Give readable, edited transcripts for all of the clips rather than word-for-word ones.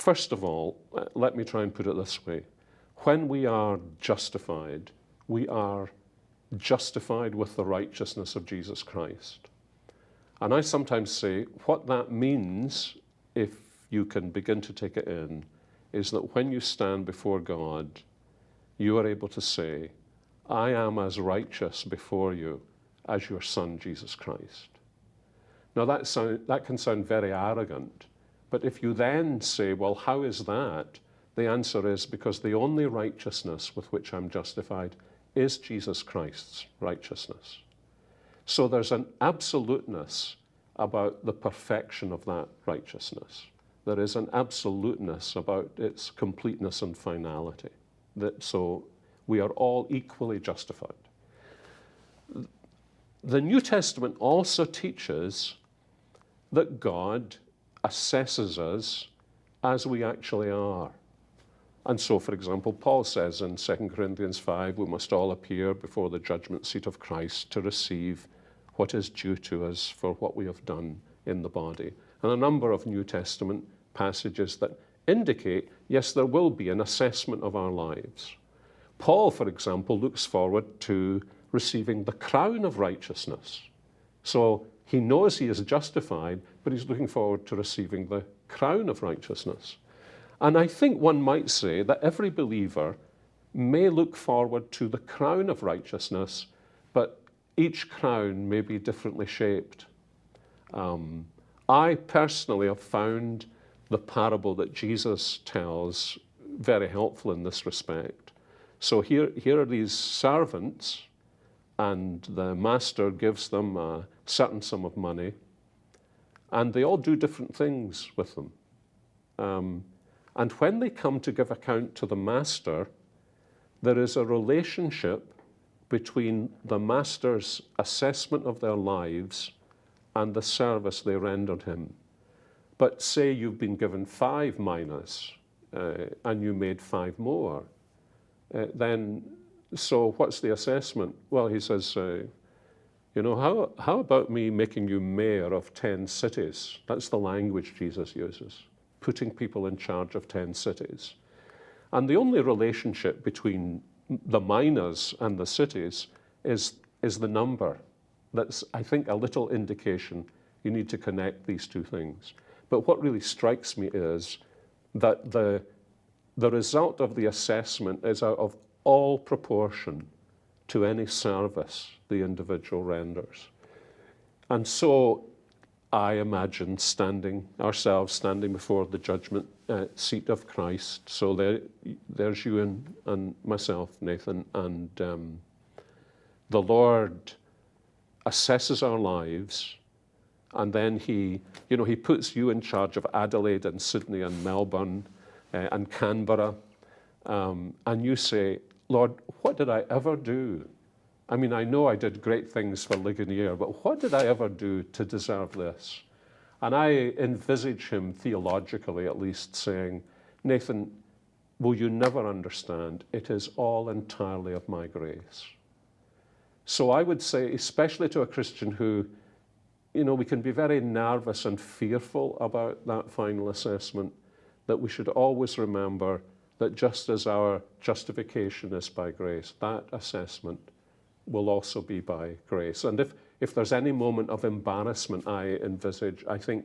First of all, let me try and put it this way. When we are justified with the righteousness of Jesus Christ. And I sometimes say what that means, if you can begin to take it in, is that when you stand before God, you are able to say, I am as righteous before you as your Son, Jesus Christ. Now that can sound very arrogant, but if you then say, well, how is that? The answer is because the only righteousness with which I'm justified is Jesus Christ's righteousness. So there's an absoluteness about the perfection of that righteousness. There is an absoluteness about its completeness and finality. So we are all equally justified. The New Testament also teaches that God assesses us as we actually are. And so, for example, Paul says in 2 Corinthians 5, we must all appear before the judgment seat of Christ to receive what is due to us for what we have done in the body. And a number of New Testament passages that indicate, yes, there will be an assessment of our lives. Paul, for example, looks forward to receiving the crown of righteousness. So he knows he is justified, but he's looking forward to receiving the crown of righteousness. And I think one might say that every believer may look forward to the crown of righteousness, but each crown may be differently shaped. I personally have found the parable that Jesus tells very helpful in this respect. So here are these servants, and the master gives them a certain sum of money, and they all do different things with them. And when they come to give account to the master, there is a relationship between the master's assessment of their lives and the service they rendered him. But say you've been given 5 minas and you made 5 more, so what's the assessment? Well, he says, how about me making you mayor of 10 cities? That's the language Jesus uses, putting people in charge of 10 cities. And the only relationship between the minas and the cities is the number. That's, I think, a little indication you need to connect these two things. But what really strikes me is that the result of the assessment is out of all proportion to any service the individual renders. And so I imagine ourselves standing before the judgment seat of Christ. So there's you and myself, Nathan, and the Lord assesses our lives, and then he puts you in charge of Adelaide and Sydney and Melbourne and Canberra, and you say, Lord, what did I ever do? I mean, I know I did great things for Ligonier, but what did I ever do to deserve this? And I envisage him, theologically at least, saying, Nathan, will you never understand? It is all entirely of my grace. So I would say, especially to a Christian who, we can be very nervous and fearful about that final assessment, that we should always remember that just as our justification is by grace, that assessment will also be by grace. And if there's any moment of embarrassment I envisage, I think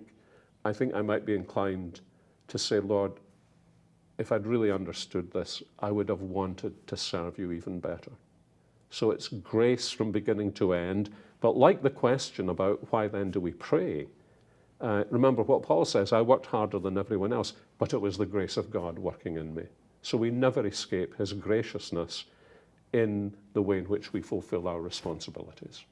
I might be inclined to say, Lord, if I'd really understood this, I would have wanted to serve you even better. So it's grace from beginning to end. But like the question about why then do we pray, remember what Paul says, I worked harder than everyone else, but it was the grace of God working in me. So we never escape his graciousness in the way in which we fulfill our responsibilities.